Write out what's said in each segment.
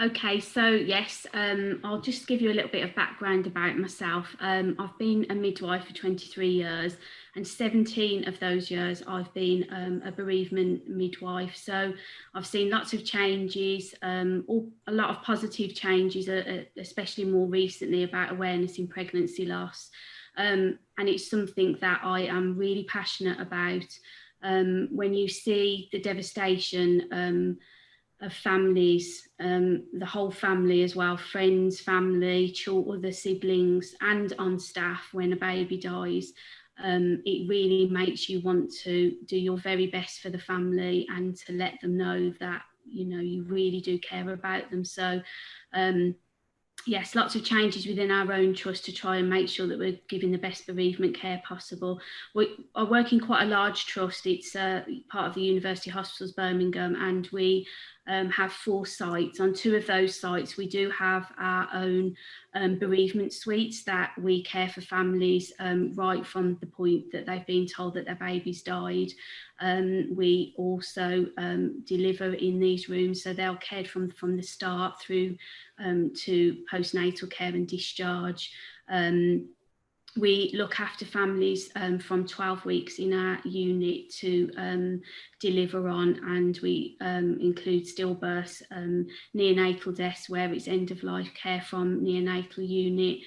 Okay, so yes, I'll just give you a little bit of background about myself. I've been a midwife for 23 years, and 17 of those years I've been a bereavement midwife. So I've seen lots of changes, a lot of positive changes, especially more recently about awareness in pregnancy loss. And it's something that I am really passionate about. When you see the devastation, of families, the whole family as well, friends, family, other siblings, and on staff when a baby dies. It really makes you want to do your very best for the family and to let them know that, you know, you really do care about them. So, yes, lots of changes within our own trust to try and make sure that we're giving the best bereavement care possible. I work in quite a large trust. It's part of the University Hospitals Birmingham, and we have 4 sites. On 2 of those sites, we do have our own bereavement suites that we care for families right from the point that they've been told that their baby's died. We also deliver in these rooms, so they're cared from the start through to postnatal care and discharge. We look after families from 12 weeks in our unit to deliver on, and we include stillbirths, neonatal deaths where it's end of life care from neonatal unit,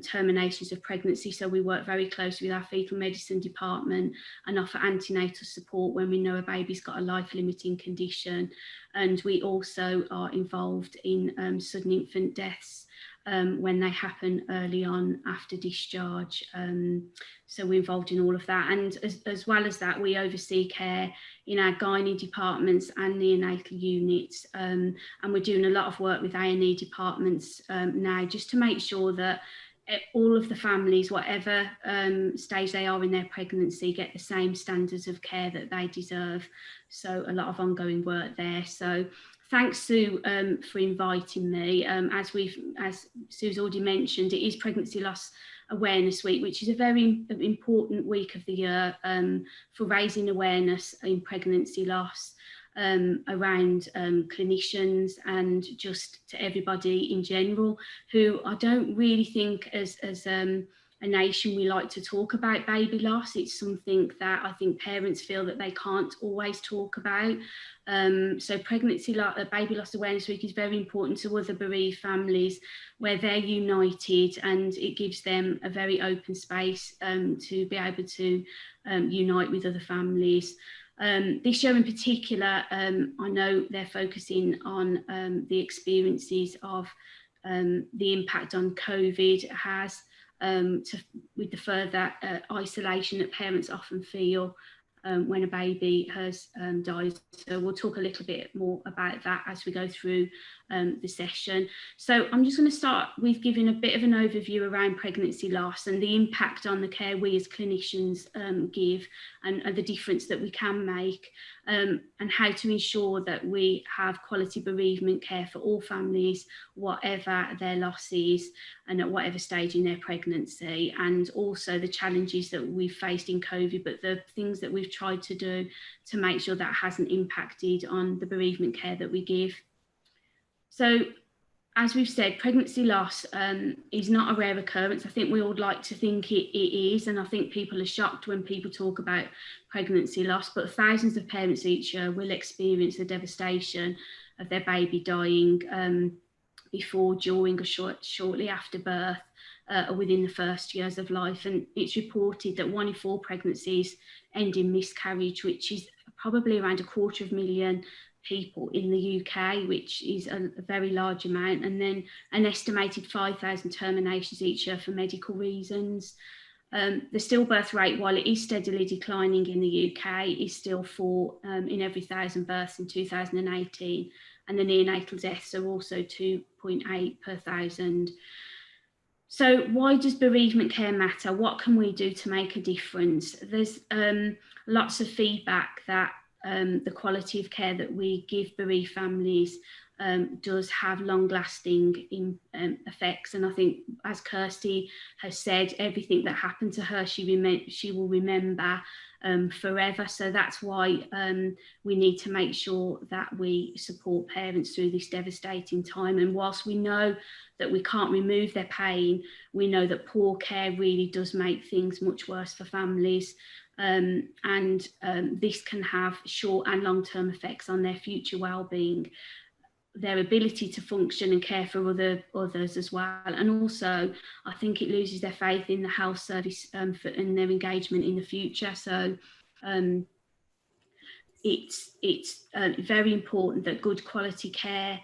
terminations of pregnancy. So we work very closely with our fetal medicine department and offer antenatal support when we know a baby's got a life-limiting condition. And we also are involved in sudden infant deaths when they happen early on after discharge. So we're involved in all of that. And as well as that, we oversee care in our gynae departments and neonatal units. And we're doing a lot of work with A&E departments now, just to make sure that all of the families, whatever stage they are in their pregnancy, get the same standards of care that they deserve. So a lot of ongoing work there. So thanks, Sue, for inviting me. As Sue's already mentioned, it is Pregnancy Loss Awareness Week, which is a very important week of the year for raising awareness in pregnancy loss around clinicians and just to everybody in general, who I don't really think as a nation we like to talk about baby loss. It's something that I think parents feel that they can't always talk about. So Baby Loss Awareness Week is very important to other bereaved families where they're united, and it gives them a very open space to be able to unite with other families. This year in particular, I know they're focusing on the experiences of the impact on COVID has with the further isolation that parents often feel when a baby has died. So we'll talk a little bit more about that as we go through the session. So I'm just going to start with giving a bit of an overview around pregnancy loss and the impact on the care we as clinicians give, and the difference that we can make, and how to ensure that we have quality bereavement care for all families, whatever their loss is and at whatever stage in their pregnancy, and also the challenges that we've faced in COVID, but the things that we've tried to do to make sure that hasn't impacted on the bereavement care that we give. So, as we've said, pregnancy loss is not a rare occurrence. I think we all like to think it is, and I think people are shocked when people talk about pregnancy loss, but thousands of parents each year will experience the devastation of their baby dying before, during, or shortly after birth, or within the first years of life. And it's reported that 1 in 4 pregnancies end in miscarriage, which is probably around 250,000 people in the UK, which is a very large amount, and then an estimated 5,000 terminations each year for medical reasons. The stillbirth rate, while it is steadily declining in the UK, is still 4 in every 1,000 births in 2018, and the neonatal deaths are also 2.8 per 1,000. So why does bereavement care matter? What can we do to make a difference? There's lots of feedback that the quality of care that we give bereaved families does have long-lasting effects. And I think, as Kirsty has said, everything that happened to her, she will remember forever. So that's why we need to make sure that we support parents through this devastating time. And whilst we know that we can't remove their pain, we know that poor care really does make things much worse for families. This can have short and long-term effects on their future well-being, their ability to function and care for others as well. And also, I think it loses their faith in the health service and their engagement in the future. So it's very important that good quality care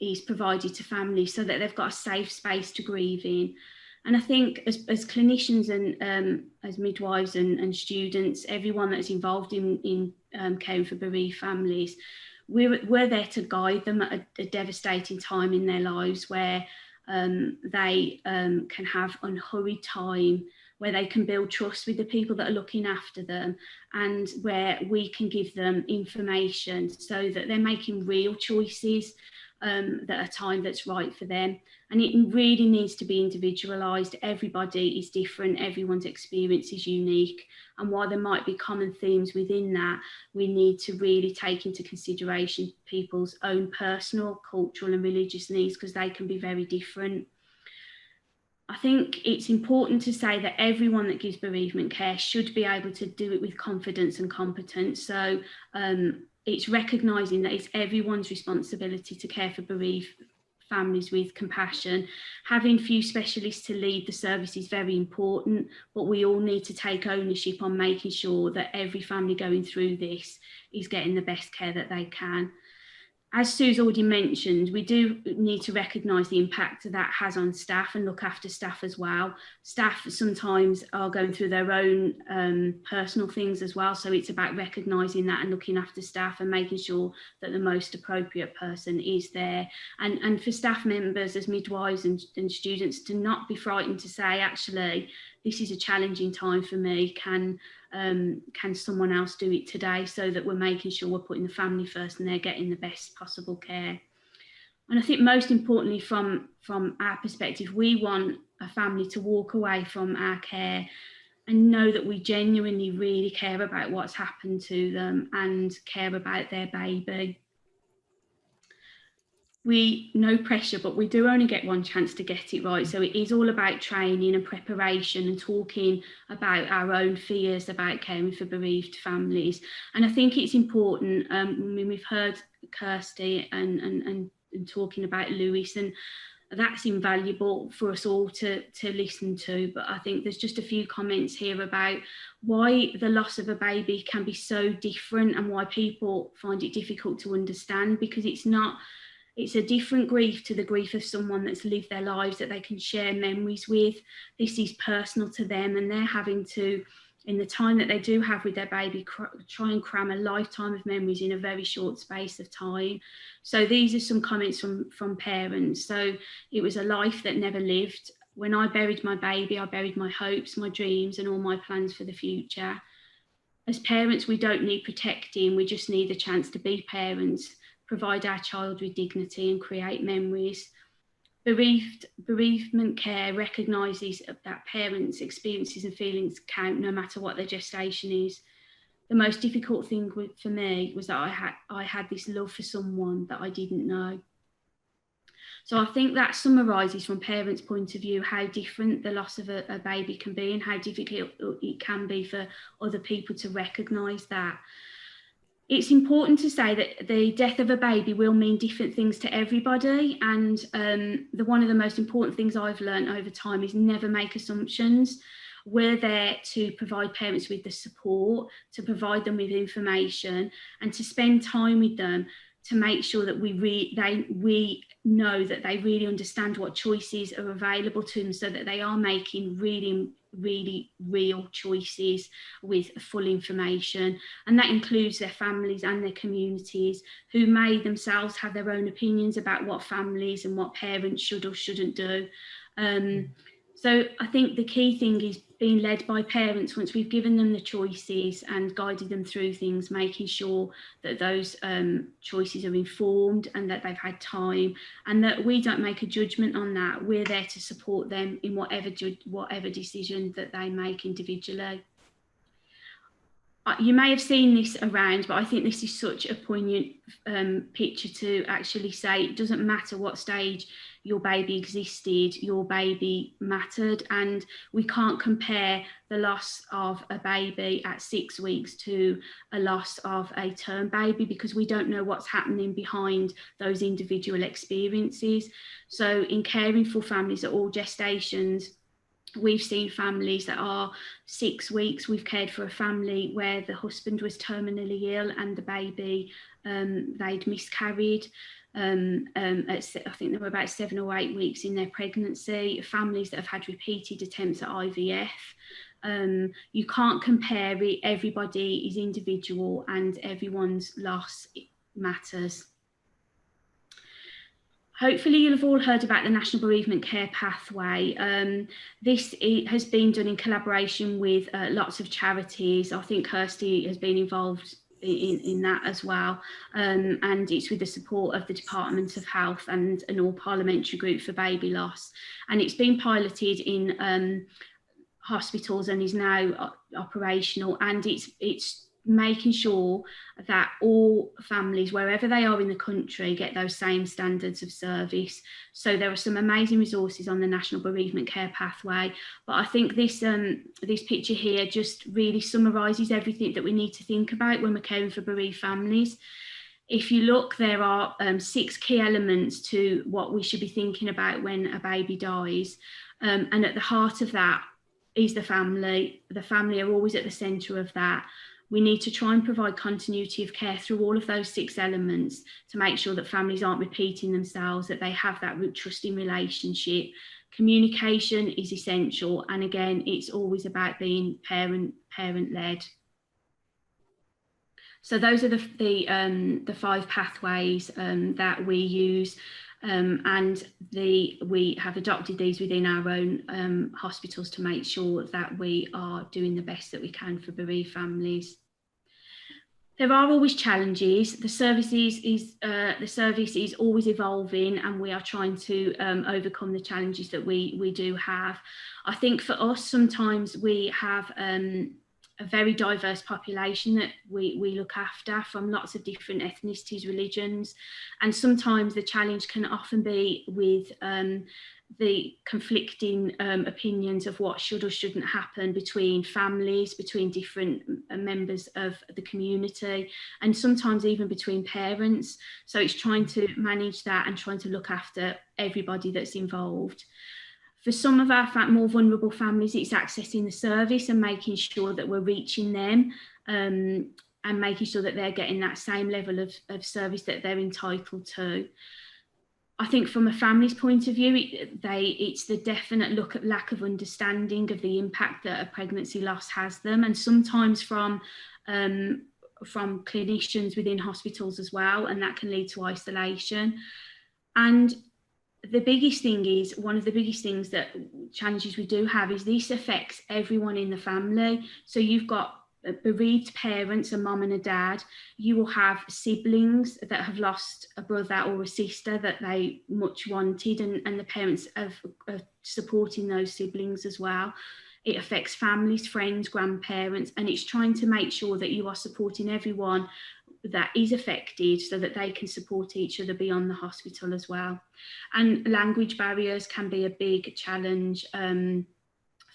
is provided to families so that they've got a safe space to grieve in. And I think as clinicians and as midwives and students, everyone that's involved in caring for bereaved families, we're there to guide them at a devastating time in their lives where they can have unhurried time, where they can build trust with the people that are looking after them, and where we can give them information so that they're making real choices at a time that's right for them. And it really needs to be individualised. Everybody is different, everyone's experience is unique, and while there might be common themes within that, we need to really take into consideration people's own personal, cultural and religious needs, because they can be very different. I think it's important to say that everyone that gives bereavement care should be able to do it with confidence and competence. So it's recognising that it's everyone's responsibility to care for bereaved families with compassion. Having few specialists to lead the service is very important, but we all need to take ownership on making sure that every family going through this is getting the best care that they can. As Sue's already mentioned, we do need to recognise the impact that has on staff and look after staff as well. Staff sometimes are going through their own personal things as well, so it's about recognising that and looking after staff and making sure that the most appropriate person is there. And for staff members as midwives and students to not be frightened to say, actually, this is a challenging time for me, can someone else do it today, so that we're making sure we're putting the family first and they're getting the best possible care. And I think most importantly from our perspective, we want a family to walk away from our care and know that we genuinely really care about what's happened to them and care about their baby. No pressure, but we do only get one chance to get it right. So it is all about training and preparation and talking about our own fears about caring for bereaved families. And I think it's important, we've heard Kirsty and talking about Lewis, and that's invaluable for us all to listen to. But I think there's just a few comments here about why the loss of a baby can be so different and why people find it difficult to understand, because it's a different grief to the grief of someone that's lived their lives that they can share memories with. This is personal to them, and they're having to, in the time that they do have with their baby, try and cram a lifetime of memories in a very short space of time. So these are some comments from parents. So it was a life that never lived. When I buried my baby, I buried my hopes, my dreams, and all my plans for the future. As parents, we don't need protecting, we just need the chance to be parents, provide our child with dignity and create memories. Bereavement care recognises that parents' experiences and feelings count no matter what their gestation is. The most difficult thing for me was that I had this love for someone that I didn't know. So I think that summarises from parents' point of view how different the loss of a baby can be and how difficult it can be for other people to recognise that. It's important to say that the death of a baby will mean different things to everybody, and one of the most important things I've learned over time is never make assumptions. We're there to provide parents with the support, to provide them with information, and to spend time with them to make sure that we know that they really understand what choices are available to them, so that they are making really real choices with full information. And that includes their families and their communities, who may themselves have their own opinions about what families and what parents should or shouldn't do. So I think the key thing is being led by parents once we've given them the choices and guided them through things, making sure that those choices are informed and that they've had time, and that we don't make a judgment on that. We're there to support them in whatever decision that they make individually. You may have seen this around, but I think this is such a poignant picture to actually say it doesn't matter what stage your baby existed, your baby mattered. And we can't compare the loss of a baby at 6 weeks to a loss of a term baby, because we don't know what's happening behind those individual experiences. So in caring for families at all gestations, we've seen families that are 6 weeks. We've cared for a family where the husband was terminally ill and the baby, they'd miscarried. I think they were about 7 or 8 weeks in their pregnancy. Families that have had repeated attempts at IVF. You can't compare it. Everybody is individual and everyone's loss matters. Hopefully you'll have all heard about the National Bereavement Care Pathway. This has been done in collaboration with lots of charities. I think Kirsty has been involved in that as well. And it's with the support of the Department of Health and an all-parliamentary group for baby loss. And it's been piloted in hospitals and is now operational. And it's making sure that all families, wherever they are in the country, get those same standards of service. So there are some amazing resources on the National Bereavement Care Pathway. But I think this picture here just really summarises everything that we need to think about when we're caring for bereaved families. If you look, there are 6 key elements to what we should be thinking about when a baby dies. And at the heart of that is the family. The family are always at the centre of that. We need to try and provide continuity of care through all of those 6 elements to make sure that families aren't repeating themselves, that they have that trusting relationship. Communication is essential. And again, it's always about being parent-led. So those are the 5 pathways that we use. And we have adopted these within our own hospitals to make sure that we are doing the best that we can for bereaved families. There are always challenges. The service is always evolving, and we are trying to overcome the challenges that we do have. I think for us, sometimes we have a very diverse population that we look after, from lots of different ethnicities, religions, and sometimes the challenge can often be with the conflicting opinions of what should or shouldn't happen between families, between different members of the community, and sometimes even between parents. So it's trying to manage that and trying to look after everybody that's involved. For some of our more vulnerable families, it's accessing the service and making sure that we're reaching them and making sure that they're getting that same level of service that they're entitled to. I think from a family's point of view, it's the definite lack of understanding of the impact that a pregnancy loss has them, and sometimes from clinicians within hospitals as well, and that can lead to isolation. And the biggest thing is, one of the biggest things that challenges we do have is this affects everyone in the family. So you've got bereaved parents, a mum and a dad. You will have siblings that have lost a brother or a sister that they much wanted, and the parents are supporting those siblings as well. It affects families, friends, grandparents, and it's trying to make sure that you are supporting everyone that is affected so that they can support each other beyond the hospital as well. And language barriers can be a big challenge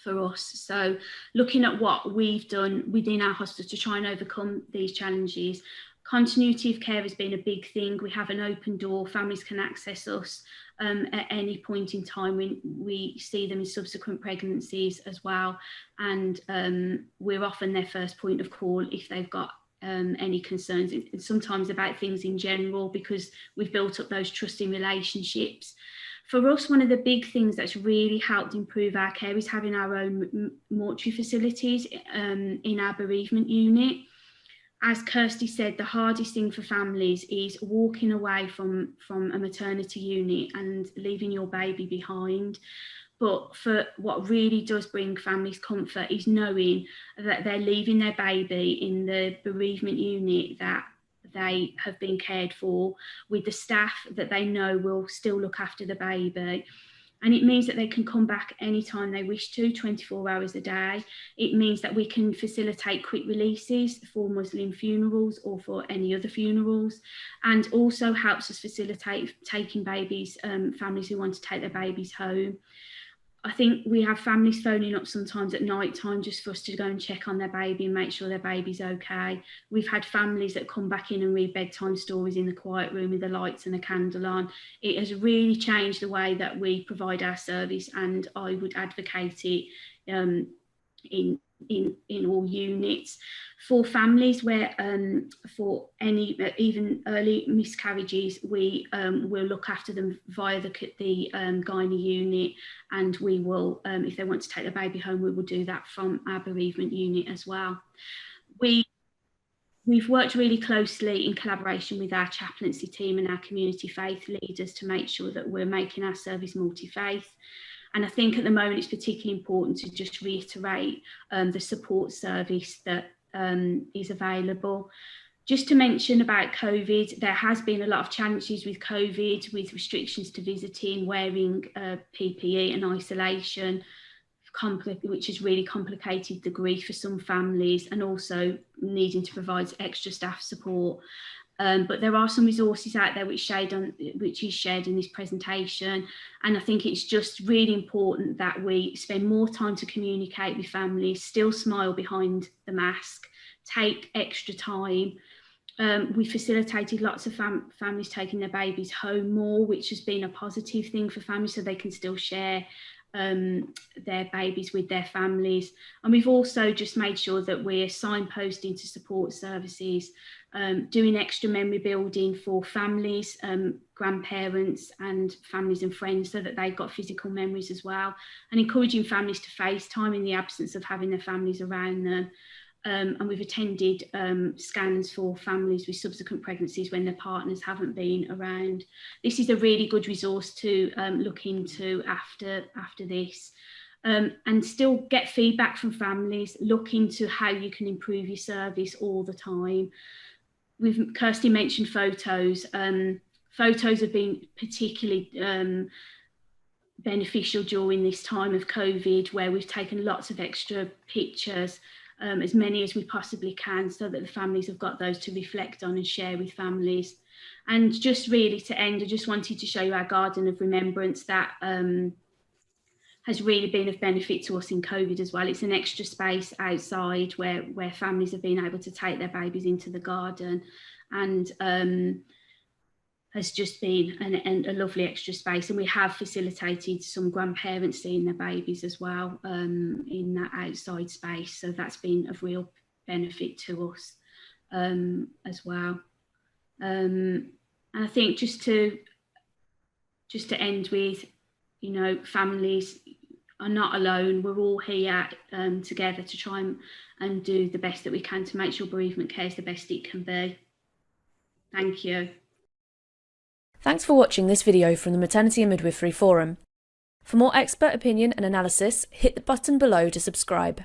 for us. So looking at what we've done within our hospital to try and overcome these challenges. Continuity of care has been a big thing. We have an open door. Families can access us at any point in time when we see them in subsequent pregnancies as well. And we're often their first point of call if they've got any concerns, and sometimes about things in general, because we've built up those trusting relationships. For us, one of the big things that's really helped improve our care is having our own mortuary facilities in our bereavement unit. As Kirsty said, the hardest thing for families is walking away from a maternity unit and leaving your baby behind. But for what really does bring families comfort is knowing that they're leaving their baby in the bereavement unit that they have been cared for, with the staff that they know will still look after the baby. And it means that they can come back anytime they wish to, 24 hours a day. It means that we can facilitate quick releases for Muslim funerals or for any other funerals, and also helps us facilitate taking babies, families who want to take their babies home. I think we have families phoning up sometimes at night time just for us to go and check on their baby and make sure their baby's okay. We've had families that come back in and read bedtime stories in the quiet room with the lights and a candle on. It has really changed the way that we provide our service, and I would advocate it in all units. For families where for any even early miscarriages, we will look after them via the gynae unit, and we will, if they want to take the baby home, we will do that from our bereavement unit as well. We've worked really closely in collaboration with our chaplaincy team and our community faith leaders to make sure that we're making our service multi-faith. And I think at the moment it's particularly important to just reiterate the support service that is available. Just to mention about COVID, there has been a lot of challenges with COVID, with restrictions to visiting, wearing PPE and isolation, which has really complicated the grief for some families, and also needing to provide extra staff support. But there are some resources out there which is shared in this presentation, and I think it's just really important that we spend more time to communicate with families, still smile behind the mask, take extra time. We facilitated lots of families taking their babies home more, which has been a positive thing for families, so they can still share their babies with their families. And we've also just made sure that we're signposting to support services, doing extra memory building for families, grandparents and families and friends, so that they've got physical memories as well, and encouraging families to FaceTime in the absence of having their families around them. And we've attended scans for families with subsequent pregnancies when their partners haven't been around. This is a really good resource to look into after this, and still get feedback from families. Look into how you can improve your service all the time. Kirsty mentioned photos. Photos have been particularly beneficial during this time of COVID, where we've taken lots of extra pictures, as many as we possibly can, so that the families have got those to reflect on and share with families. And just really to end, I just wanted to show you our garden of remembrance that has really been of benefit to us in COVID as well. It's an extra space outside where families have been able to take their babies into the garden, and has just been a lovely extra space. And we have facilitated some grandparents seeing their babies as well in that outside space. So that's been of real benefit to us as well. And I think just to end with, you know, families are not alone. We're all here together to try and do the best that we can to make sure bereavement care is the best it can be. Thank you. Thanks for watching this video from the Maternity and Midwifery Forum. For more expert opinion and analysis, hit the button below to subscribe.